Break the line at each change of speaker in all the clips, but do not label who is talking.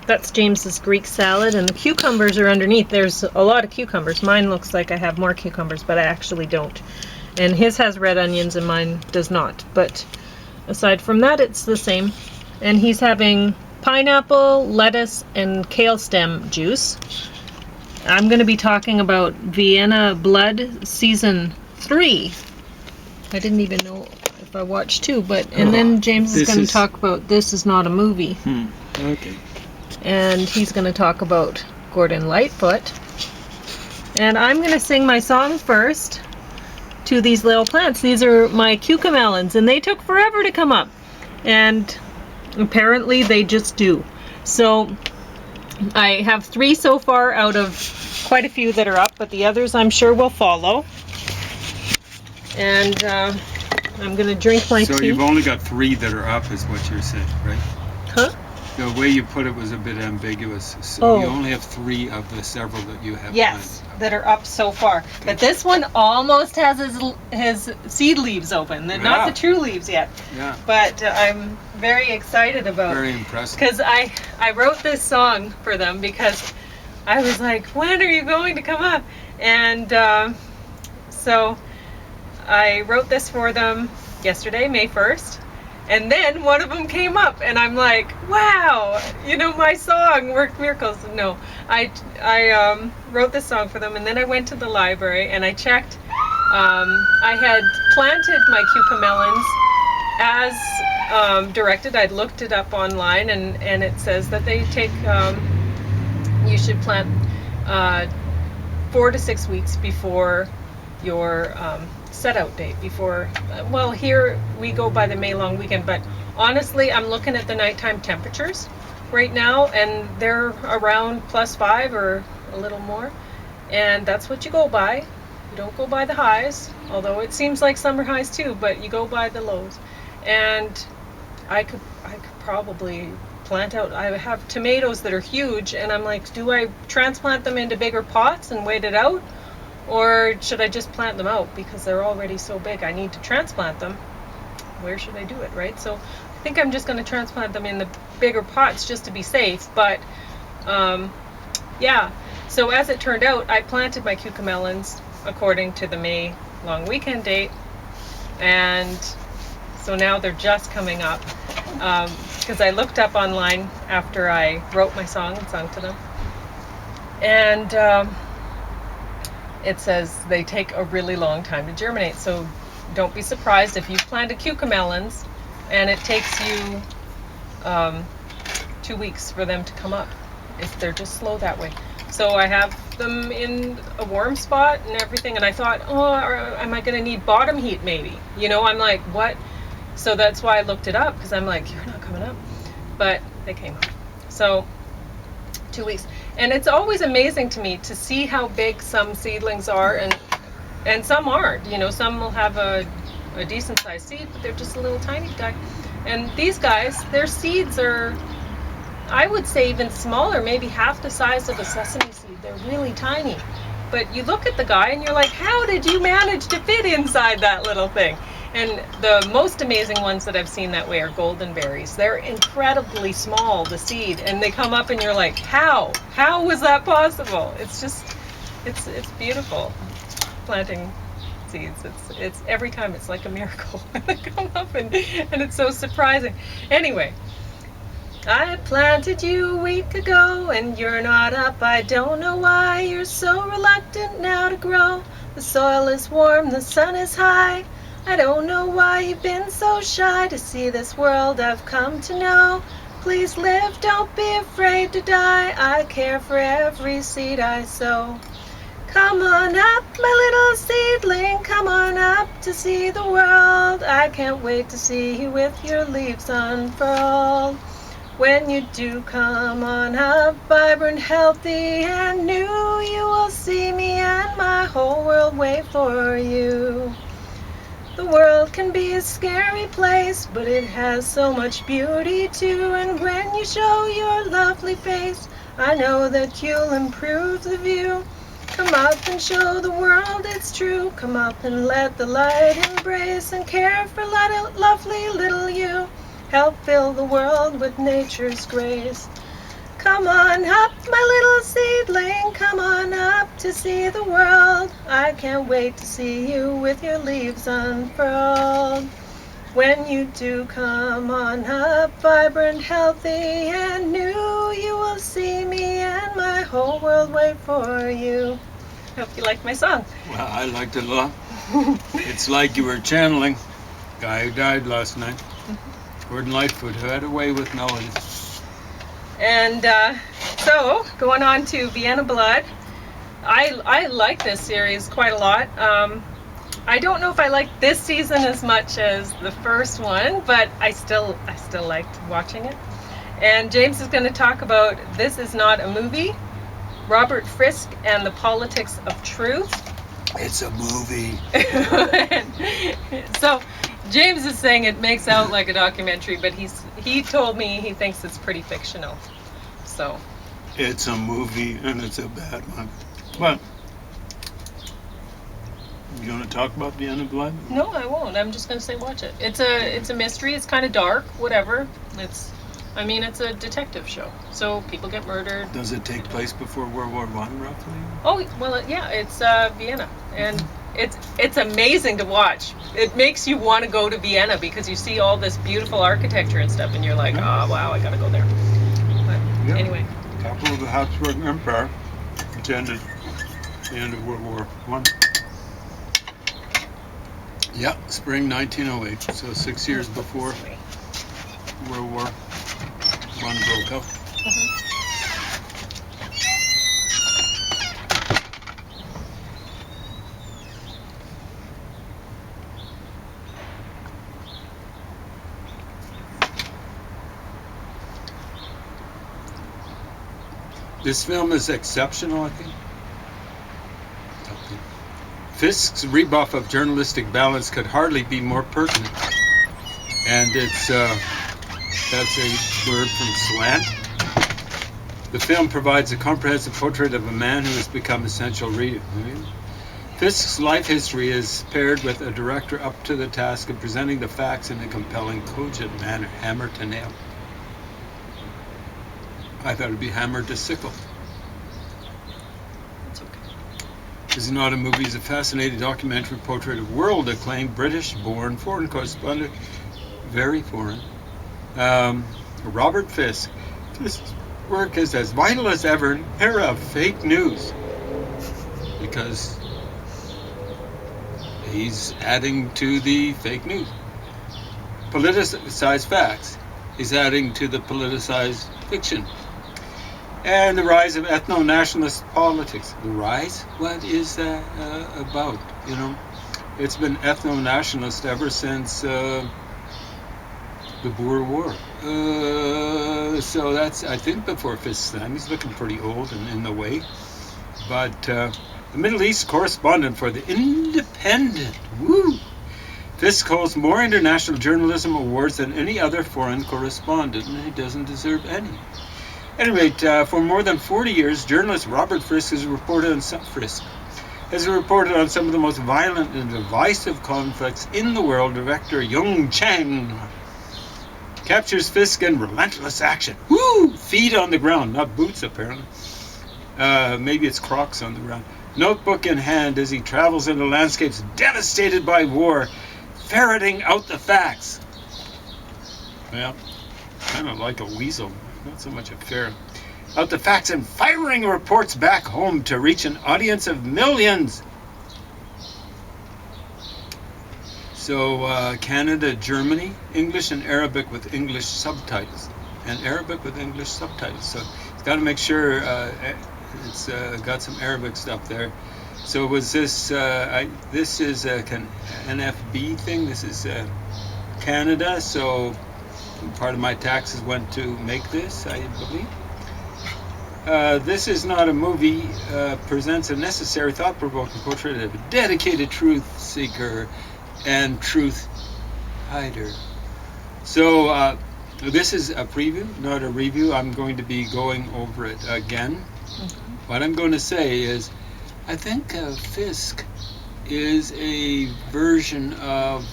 That's James's Greek salad, and the cucumbers are underneath. There's a lot of cucumbers. Mine looks like I have more cucumbers, but I actually don't. And his has red onions and mine does not. But aside from that, it's the same. And he's having pineapple, lettuce, and kale stem juice. I'm going to be talking about Vienna Blood Season 3. I didn't even know if I watched 2, but and then James is going to talk about This Is Not a Movie.
Okay.
And he's going to talk about Gordon Lightfoot. And I'm going to sing my song first to these little plants. These are my cucamelons, and they took forever to come up. And apparently they just do. So I have 3 so far out of quite a few that are up, but the others I'm sure will follow. And I'm going to drink my tea.
So you've only got 3 that are up is what you're saying, right?
Huh?
The way you put it was a bit ambiguous. So you only have 3 of the several that you have
Yes,
planted.
that are up so far. Okay. But this one almost has his seed leaves open. They're not the true leaves yet.
Yeah.
But I'm very excited about it.
Very impressive.
Because I wrote this song for them because I was like, when are you going to come up? And so I wrote this for them yesterday, May 1st. And then one of them came up, and I'm like, wow, you know, my song worked miracles. No, I wrote this song for them, and then I went to the library, and I checked. I had planted my cucamelons as directed. I'd looked it up online, and it says that they take, you should plant 4 to 6 weeks before your set out date, before, well, here we go by the May long weekend, but honestly I'm looking at the nighttime temperatures right now, and they're around +5 or a little more, and that's what you go by. You don't go by the highs, although it seems like summer highs too, but you go by the lows. And I could probably plant out, I have tomatoes that are huge, and I'm like, do I transplant them into bigger pots and wait it out? Or should I just plant them out because they're already so big? I need to transplant them. Where should I do it, right? So I think I'm just going to transplant them in the bigger pots just to be safe. But yeah, so as it turned out, I planted my cucamelons according to the May long weekend date. And so now they're just coming up because I looked up online after I wrote my song and sung to them. And it says they take a really long time to germinate, so don't be surprised if you've planted cucamelons and it takes you 2 weeks for them to come up. They're just slow that way. So I have them in a warm spot and everything, and I thought, oh, am I going to need bottom heat maybe? You know, I'm like, what? So that's why I looked it up, because I'm like, you're not coming up. But they came up. So 2 weeks. And it's always amazing to me to see how big some seedlings are, and some aren't. You know, some will have a decent sized seed, but they're just a little tiny guy. And these guys, their seeds are, I would say, even smaller, maybe half the size of a sesame seed. They're really tiny. But you look at the guy and you're like, how did you manage to fit inside that little thing? And the most amazing ones that I've seen that way are golden berries. They're incredibly small, the seed, and they come up and you're like, how? How was that possible? It's just, it's beautiful planting seeds. It's every time it's like a miracle. They come up and it's so surprising. Anyway, I planted you a week ago and you're not up. I don't know why you're so reluctant now to grow. The soil is warm, the sun is high. I don't know why you've been so shy to see this world I've come to know. Please live, don't be afraid to die. I care for every seed I sow. Come on up, my little seedling, come on up to see the world. I can't wait to see you with your leaves unfurled. When you do come on up, vibrant, healthy, and new, you will see me and my whole world wait for you. The world can be a scary place, but it has so much beauty too. And when you show your lovely face, I know that you'll improve the view. Come up and show the world it's true. Come up and let the light embrace and care for lovely little you. Help fill the world with nature's grace. Come on up, my little seedling, come on up to see the world. I can't wait to see you with your leaves unfurled. When you do come on up, vibrant, healthy, and new, you will see me and my whole world wait for you. Hope you like my song.
Well, I liked it a lot. It's like you were channeling a guy who died last night, Gordon Lightfoot, who had a way with melody.
And so, going on to Vienna Blood, I like this series quite a lot. I don't know if I like this season as much as the first one, but I still liked watching it. And James is going to talk about This Is Not a Movie, Robert Frisk and the Politics of Truth.
It's a movie.
So James is saying it makes out like a documentary, but he told me he thinks it's pretty fictional. So
it's a movie, and it's a bad one. But you want to talk about Vienna Blood?
No, I won't. I'm just going to say watch it. It's a mystery. It's kind of dark. Whatever. It's a detective show. So people get murdered.
Does it take place before World War I, roughly?
Oh well, yeah. It's Vienna, and it's amazing to watch. It makes you want to go to Vienna because you see all this beautiful architecture and stuff, and you're like, oh wow, I got to go there. But anyway.
Capital of the Habsburg Empire, which ended at the end of World War I. Yeah, spring 1908, so 6 years before World War I broke out. This film is exceptional, I think. Fisk's rebuff of journalistic balance could hardly be more pertinent. And it's, that's a word from slant. The film provides a comprehensive portrait of a man who has become essential reader. Fisk's life history is paired with a director up to the task of presenting the facts in a compelling, cogent manner, hammer to nail. I thought it'd be hammer to sickle. This Is Not a Movie is a fascinating documentary portrait of world-acclaimed British-born foreign correspondent, very foreign, Robert Fisk. Fisk's work is as vital as ever in an era of fake news, because he's adding to the fake news. Politicized facts. He's adding to the politicized fiction. And the rise of ethno-nationalist politics. The rise? What is that about? You know, it's been ethno-nationalist ever since the Boer War. So that's, I think, before Fisk's time. He's looking pretty old and in the way. But the Middle East correspondent for The Independent. Woo! Fisk holds more international journalism awards than any other foreign correspondent, and he doesn't deserve any. At any rate, for more than 40 years, journalist Robert Frisk has reported on some of the most violent and divisive conflicts in the world. Director Yung Chang captures Fisk in relentless action. Woo! Feet on the ground, not boots apparently. Maybe it's Crocs on the ground. Notebook in hand as he travels into landscapes devastated by war, ferreting out the facts. Well, kind of like a weasel. Not so much a ferret. Out the facts and firing reports back home to reach an audience of millions. So Canada, Germany, English and Arabic with English subtitles. So it's got to make sure it's got some Arabic stuff there. So was this, this is an NFB thing. This is Canada, so part of my taxes went to make this, I believe. This Is Not a Movie presents a necessary, thought-provoking portrait of a dedicated truth seeker and truth hider. So this is a preview, not a review. I'm going to be going over it again. What I'm going to say is, I think Fisk is a version of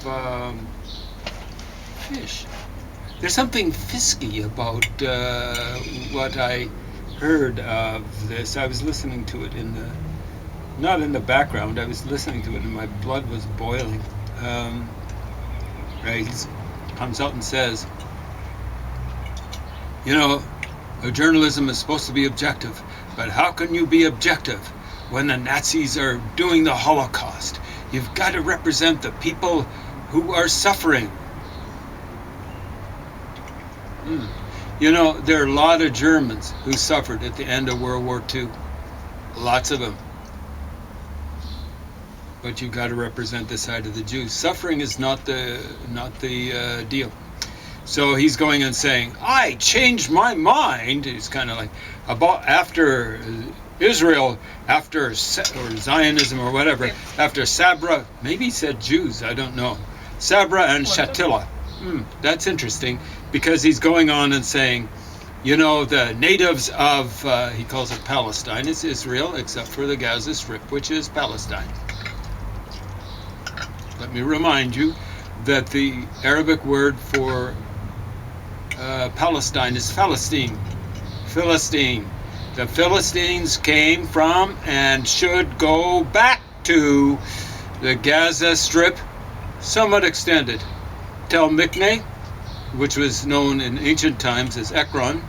fish. There's something fisky about what I heard of this. I was listening to it not in the background. I was listening to it, and my blood was boiling. Right, he comes out and says, journalism is supposed to be objective, but how can you be objective when the Nazis are doing the Holocaust? You've got to represent the people who are suffering. There are a lot of Germans who suffered at the end of World War II. Lots of them. But you've got to represent the side of the Jews. Suffering is not the deal. So he's going and saying, I changed my mind. He's kind of like, about after Israel, or Zionism or whatever, after Sabra, maybe he said Jews, I don't know. Sabra and Shatila. That's interesting, because he's going on and saying, the natives of, he calls it Palestine, it's Israel, except for the Gaza Strip, which is Palestine. Let me remind you that the Arabic word for Palestine is Philistine. Philistine. The Philistines came from and should go back to the Gaza Strip, somewhat extended. Tel Mikne, which was known in ancient times as Ekron,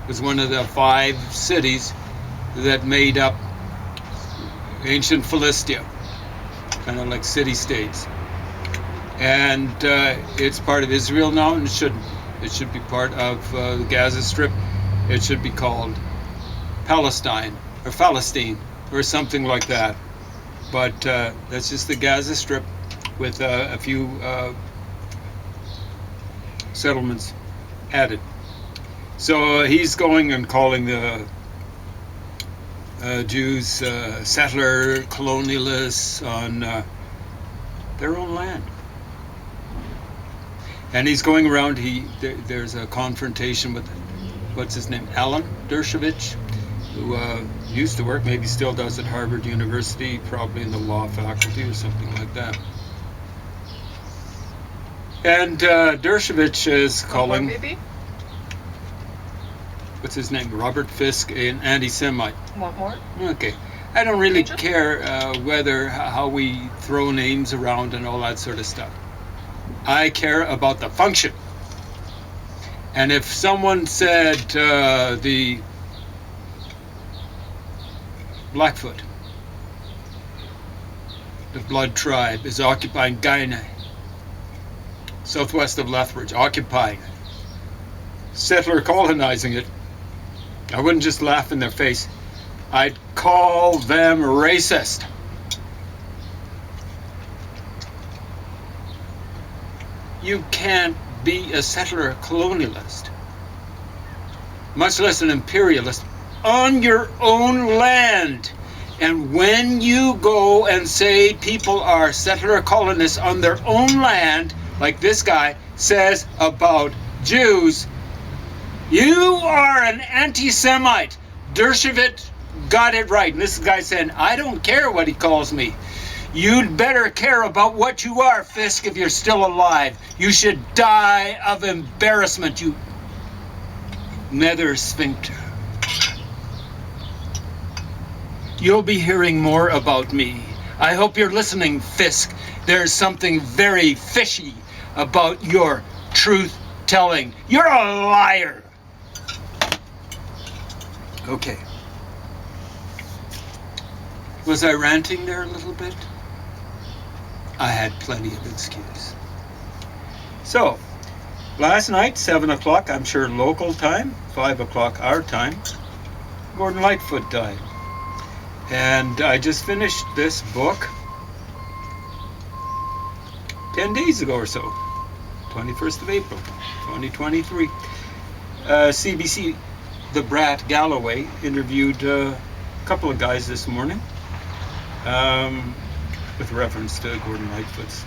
was one of the 5 cities that made up ancient Philistia, kind of like city-states. And it's part of Israel now, and it shouldn't. It should be part of the Gaza Strip. It should be called Palestine or Palestine or something like that. But that's just the Gaza Strip with a few settlements added. So he's going and calling the Jews settler colonialists on their own land. And he's going around, there's a confrontation with, what's his name, Alan Dershowitz, who used to work, maybe still does at Harvard University, probably in the law faculty or something like that. And Dershowitz is calling, what's his name, Robert Fisk, an anti-Semite.
Want more?
Okay. I don't really care how we throw names around and all that sort of stuff. I care about the function. And if someone said the Blackfoot, the Blood tribe, is occupying Guyana, southwest of Lethbridge, occupying it, settler colonizing it, I wouldn't just laugh in their face. I'd call them racist. You can't be a settler colonialist, much less an imperialist, on your own land. And when you go and say people are settler colonists on their own land, like this guy says about Jews, you are an anti-Semite. Dershowitz got it right. And this guy saying, I don't care what he calls me. You'd better care about what you are, Fisk, if you're still alive. You should die of embarrassment, you nether sphincter. You'll be hearing more about me. I hope you're listening, Fisk. There's something very fishy about your truth-telling. You're a liar. Okay. Was I ranting there a little bit? I had plenty of excuse. So, last night, 7 o'clock, I'm sure local time, 5 o'clock our time, Gordon Lightfoot died. And I just finished this book 10 days ago or so, 21st of April, 2023. CBC, the Brat Galloway, interviewed a couple of guys this morning with reference to Gordon Lightfoot's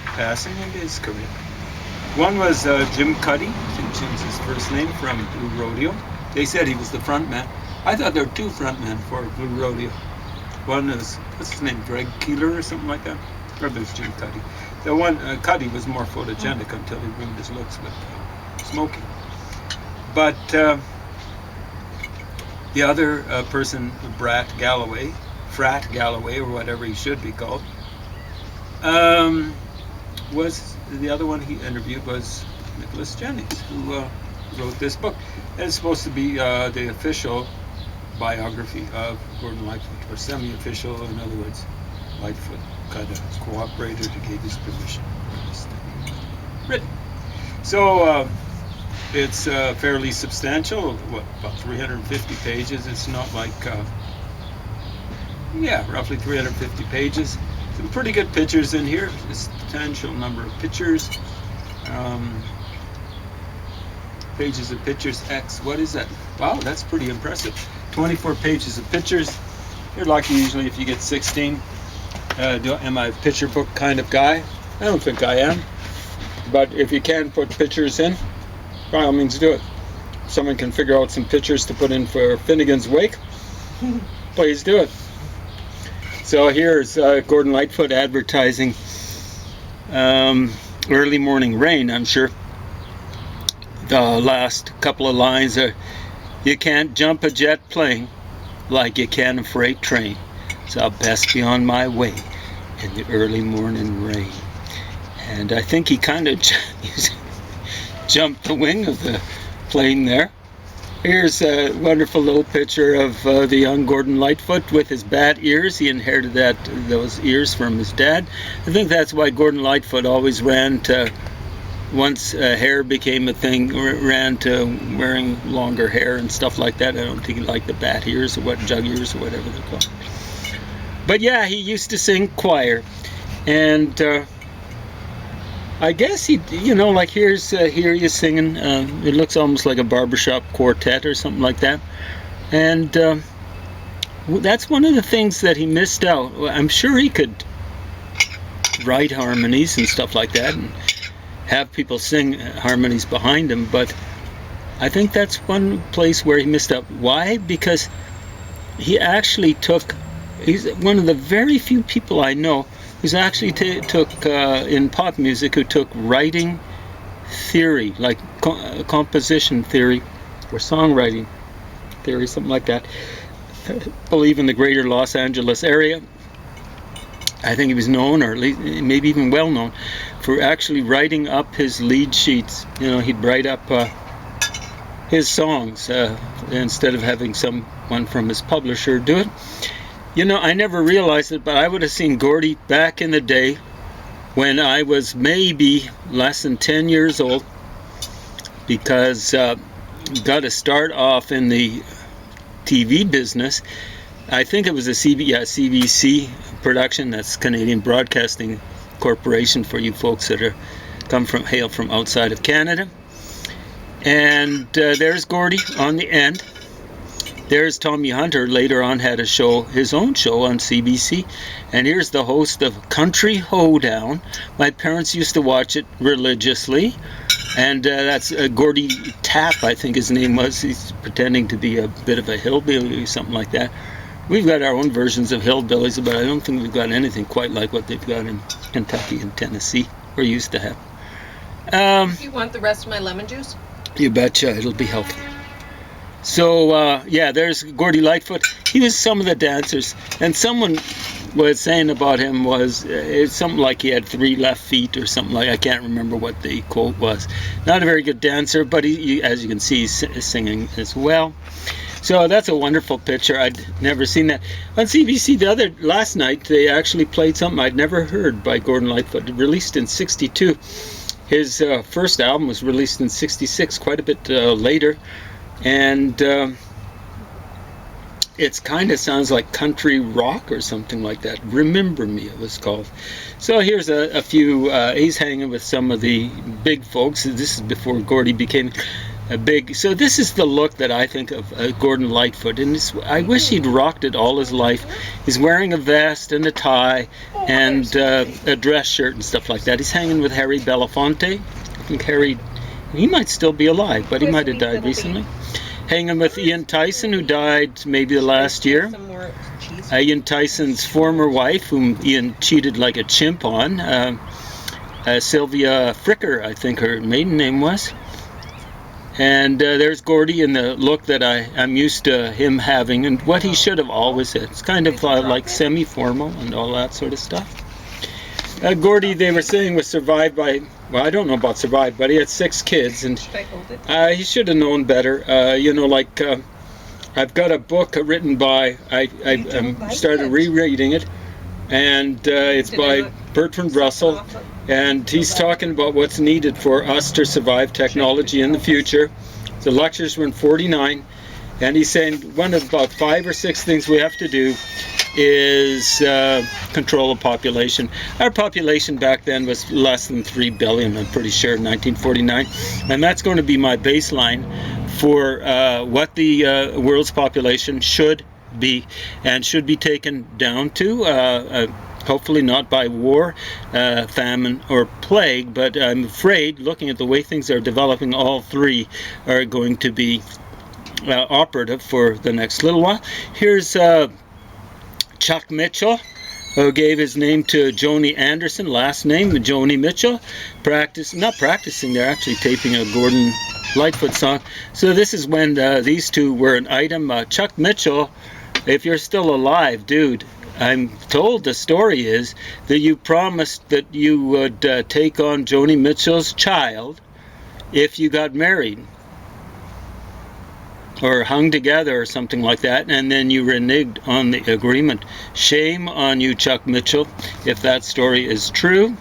passing and his career. One was Jim Cuddy, Jim's his first name, from Blue Rodeo. They said he was the front man. I thought there were 2 front men for Blue Rodeo. One is, what's his name, Greg Keeler or something like that? Or there's Jim Cuddy. The one, Cuddy was more photogenic until he ruined his looks with smoking. But The other person, Frat Galloway, or whatever he should be called, was the other one he interviewed was Nicholas Jennings, who wrote this book. And it's supposed to be the official biography of Gordon Lightfoot, or semi-official. In other words, Lightfoot kind of cooperated and gave his permission for this to be written. So it's fairly substantial, about 350 pages. It's not like, roughly 350 pages. Some pretty good pictures in here, a substantial number of pictures. Pages of pictures, X, what is that? Wow, that's pretty impressive. 24 pages of pictures. You're lucky usually if you get 16. Am I a picture book kind of guy? I don't think I am. But if you can put pictures in, by all means do it. If someone can figure out some pictures to put in for Finnegan's Wake, please do it. So here's Gordon Lightfoot advertising early morning rain, I'm sure. The last couple of lines are, you can't jump a jet plane like you can a freight train, so I'll best be on my way in the early morning rain. And I think he kind of jumped the wing of the plane there. Here's a wonderful little picture of the young Gordon Lightfoot with his bat ears. He inherited those ears from his dad. I think that's why Gordon Lightfoot always ran to, once hair became a thing, ran to wearing longer hair and stuff like that. I don't think he liked the bat ears or jug ears or whatever they're called. But yeah, he used to sing choir. And I guess he, like here he's singing, it looks almost like a barbershop quartet or something like that. And that's one of the things that he missed out. I'm sure he could write harmonies and stuff like that and have people sing harmonies behind him, but I think that's one place where he missed out. Why? Because he actually he's one of the very few people I know who's actually took in pop music, who took writing theory, like composition theory or songwriting theory, something like that. I believe in the greater Los Angeles area. I think he was known, or at least maybe even well known, for actually writing up his lead sheets. He'd write up his songs instead of having someone from his publisher do it. I never realized it, but I would have seen Gordy back in the day when I was maybe less than 10 years old, because got to start off in the TV business. I think it was a CBC production. That's Canadian Broadcasting Corporation for you folks that hail from outside of Canada. And there's Gordy on the end. There's Tommy Hunter, later on had his own show on CBC. And here's the host of Country Hoedown. My parents used to watch it religiously. And that's Gordy Tapp, I think his name was. He's pretending to be a bit of a hillbilly or something like that. We've got our own versions of hillbillies, but I don't think we've got anything quite like what they've got in Kentucky and Tennessee, or used to have.
You want the rest of my lemon juice?
You betcha, it'll be healthy. So, there's Gordy Lightfoot. He was some of the dancers. And someone was saying about him it's something like he had 3 left feet or something like, I can't remember what the quote was. Not a very good dancer, but he, as you can see, he's singing as well. So that's a wonderful picture. I'd never seen that. On CBC last night, they actually played something I'd never heard by Gordon Lightfoot, released in '62. His first album was released in '66, quite a bit later. And it kind of sounds like country rock or something like that. Remember Me, it was called. So here's a few, he's hanging with some of the big folks. This is before Gordy became a big, so this is the look that I think of Gordon Lightfoot. And I wish he'd rocked it all his life. He's wearing a vest and a tie and a dress shirt and stuff like that. He's hanging with Harry Belafonte. I think he might still be alive, but he might have died recently. Hanging with Ian Tyson, who died maybe the last year. Ian Tyson's former wife, whom Ian cheated like a chimp on, Sylvia Fricker, I think her maiden name was. And there's Gordy in the look that I'm used to him having, and what he should have always had. It's kind of like semi-formal and all that sort of stuff. Gordy, they were saying, was survived by, well, I don't know about survived, but he had 6 kids, and he should have known better. You know, like, I've got a book written by, I started rereading it, and it's by Bertrand Russell, and he's talking about what's needed for us to survive technology in the future. The lectures were in 49, and he's saying one of about 5 or 6 things we have to do is control the population. Our population back then was less than 3 billion, I'm pretty sure, in 1949. And that's going to be my baseline for what the world's population should be, and should be taken down to. Hopefully not by war, famine, or plague, but I'm afraid, looking at the way things are developing, all 3 are going to be operative for the next little while. Here's Chuck Mitchell, who gave his name to Joni Anderson, last name Joni Mitchell. Not practicing, they're actually taping a Gordon Lightfoot song. So this is when these 2 were an item. Chuck Mitchell, if you're still alive, dude, I'm told the story is that you promised that you would take on Joni Mitchell's child if you got married, or hung together or something like that, and then you reneged on the agreement. Shame on you, Chuck Mitchell, if that story is true.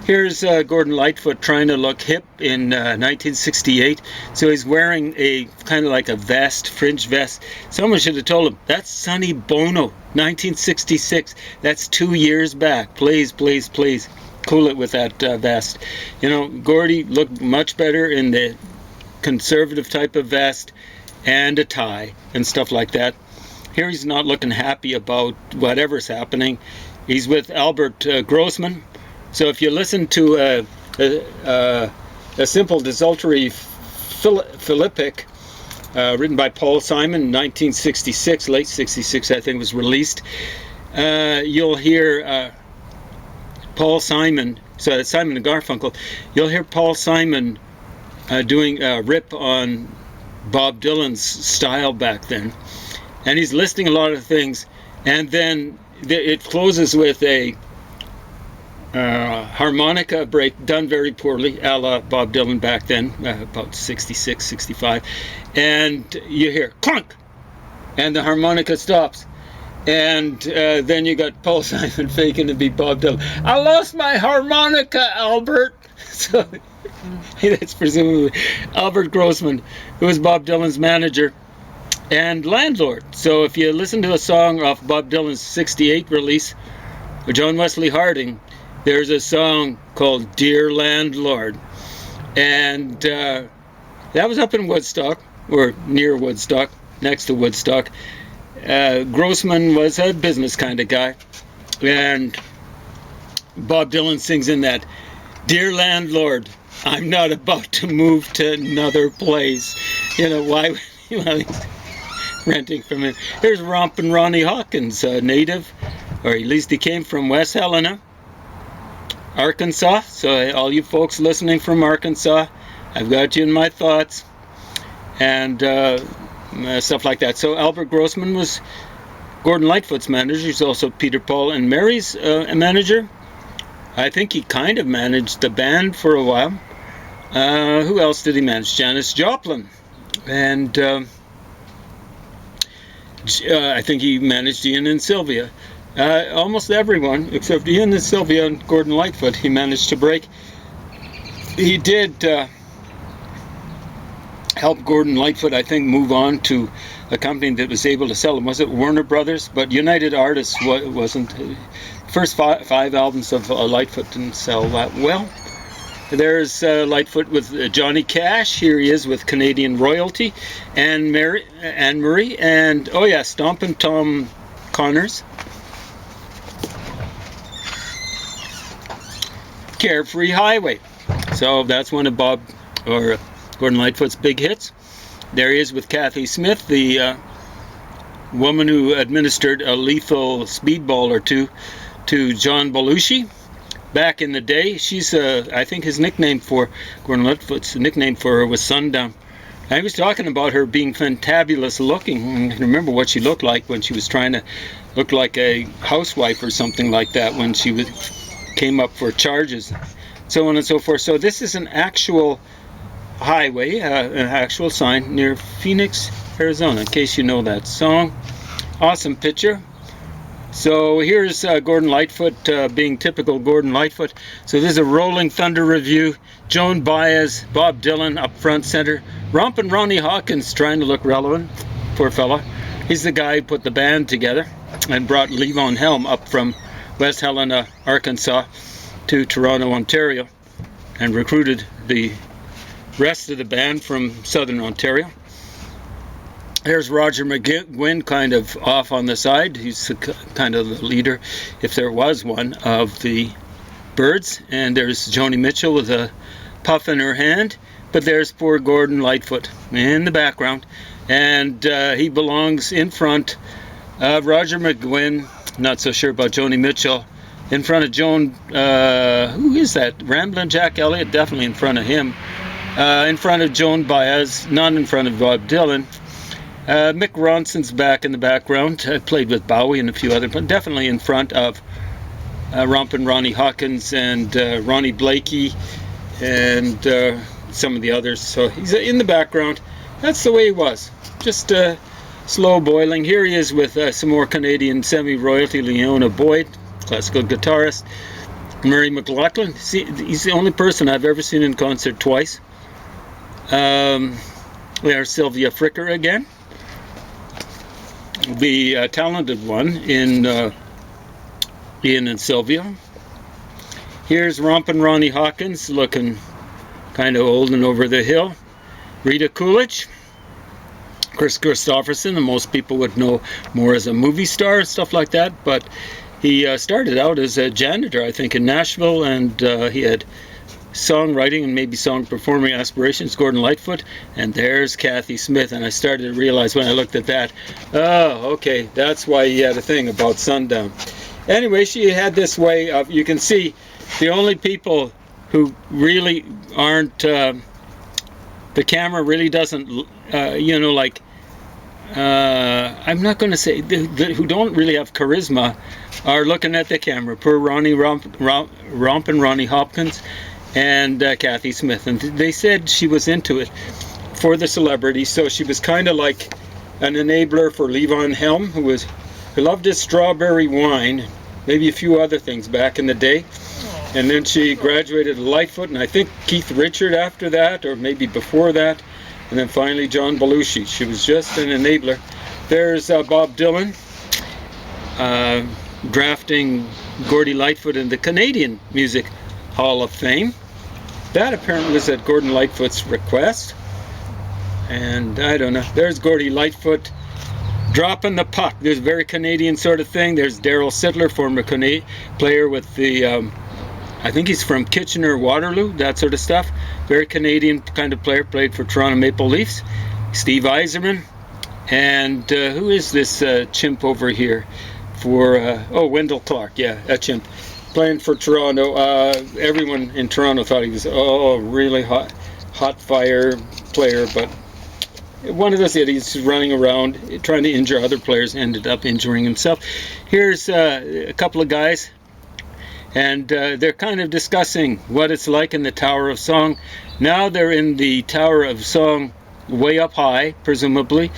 Here's Gordon Lightfoot trying to look hip in 1968. So he's wearing a kind of like a vest, fringe vest. Someone should have told him, that's Sonny Bono, 1966. That's 2 years back. Please, please, please, cool it with that vest. You know, Gordy looked much better in the conservative type of vest and a tie and stuff like that. Here he's not looking happy about whatever's happening. He's with Albert Grossman. So if you listen to a simple desultory philippic written by Paul Simon in 1966, late 66 I think was released, you'll hear Paul Simon, so it's Simon and Garfunkel, you'll hear Paul Simon doing a rip on Bob Dylan's style back then, and he's listing a lot of things, and then it closes with a harmonica break done very poorly, a la Bob Dylan back then, about 66, 65, and you hear clunk, and the harmonica stops, and then you got Paul Simon faking to be Bob Dylan. I lost my harmonica, Albert. So that's presumably Albert Grossman, who was Bob Dylan's manager and landlord. So if you listen to a song off Bob Dylan's 68 release with John Wesley Harding, there's a song called Dear Landlord, and that was up in Woodstock, or near Woodstock, next to Woodstock. Grossman was a business kind of guy, and Bob Dylan sings in that, Dear landlord, I'm not about to move to another place. You know, why? Well, he's renting from him. Here's Rompin' Ronnie Hawkins, a native, or at least he came from West Helena, Arkansas. So all you folks listening from Arkansas, I've got you in my thoughts, and stuff like that. So Albert Grossman was Gordon Lightfoot's manager. He's also Peter, Paul, and Mary's manager. I think he kind of managed the band for a while. Who else did he manage? Janis Joplin. And I think he managed Ian and Sylvia. Almost everyone, except Ian and Sylvia and Gordon Lightfoot, he managed to break. He did help Gordon Lightfoot, I think, move on to a company that was able to sell him. Was it Warner Brothers? But United Artists wasn't. First five albums of Lightfoot didn't sell that well. There's Lightfoot with Johnny Cash. Here he is with Canadian Royalty, and Anne-Marie, and oh yeah, Stompin' Tom Connors. Carefree Highway. So that's one of Gordon Lightfoot's big hits. There he is with Kathy Smith, the woman who administered a lethal speedball or two to John Belushi. back in the day. She's, I think his nickname for, Gordon Lightfoot's nickname for her was Sundown. I was talking about her being fantabulous looking. I remember what she looked like when she was trying to look like a housewife or something like that when she came up for charges, so on and so forth. So this is an actual highway, an actual sign near Phoenix, Arizona, in case you know that song. Awesome picture. So here's Gordon Lightfoot being typical Gordon Lightfoot. So this is a Rolling Thunder review. Joan Baez, Bob Dylan up front center. Rompin' Ronnie Hawkins trying to look relevant. Poor fella. He's the guy who put the band together and brought Levon Helm up from West Helena, Arkansas to Toronto, Ontario, and recruited the rest of the band from Southern Ontario. There's Roger McGuinn kind of off on the side. He's kind of the leader, if there was one, of the Birds. And there's Joni Mitchell with a puff in her hand. But there's poor Gordon Lightfoot in the background. And he belongs in front of Roger McGuinn. Not so sure about Joni Mitchell. In front of Joan, who is that? Ramblin' Jack Elliott, definitely in front of him. In front of Joan Baez, not in front of Bob Dylan. Mick Ronson's back in the background. I played with Bowie and a few other, but definitely in front of Rompin' Ronnie Hawkins and Ronnie Blakey and some of the others. So he's in the background. That's the way he was. Just slow boiling. Here he is with some more Canadian semi-royalty. Leona Boyd, classical guitarist. Murray McLaughlin. See, he's the only person I've ever seen in concert twice. There's Sylvia Fricker again. The talented one in Ian and Sylvia. Here's Rompin' Ronnie Hawkins, looking kind of old and over the hill. Rita Coolidge. Chris Christopherson, and most people would know more as a movie star and stuff like that, but he started out as a janitor, I think, in Nashville, and he had songwriting and maybe song performing aspirations. Gordon Lightfoot. And there's Kathy Smith, and I started to realize when I looked at that, oh, okay, that's why he had a thing about Sundown. Anyway, she had this way of, you can see, the only people who really aren't, the camera really doesn't, you know, like, I'm not going to say, who don't really have charisma are looking at the camera. Poor Rompin' Ronnie Hopkins and Kathy Smith. And they said she was into it for the celebrity, so she was kind of like an enabler for Levon Helm, who loved his strawberry wine, maybe a few other things back in the day. And then she graduated Lightfoot, and I think Keith Richard after that, or maybe before that. And then finally John Belushi. She was just an enabler. There's Bob Dylan drafting Gordie Lightfoot in the Canadian Music Hall of Fame. That apparently was at Gordon Lightfoot's request. And I don't know. There's Gordie Lightfoot dropping the puck. There's a very Canadian sort of thing. There's Daryl Sittler, former player with the, I think he's from Kitchener-Waterloo, that sort of stuff. Very Canadian kind of player, played for Toronto Maple Leafs. Steve Yzerman. And who is this chimp over here? For, Wendell Clark, yeah, a chimp. Playing for Toronto. Everyone in Toronto thought he was, really hot fire player, but one of those idiots running around trying to injure other players ended up injuring himself. Here's a couple of guys, and they're kind of discussing what it's like in the Tower of Song. Now they're in the Tower of Song way up high, presumably,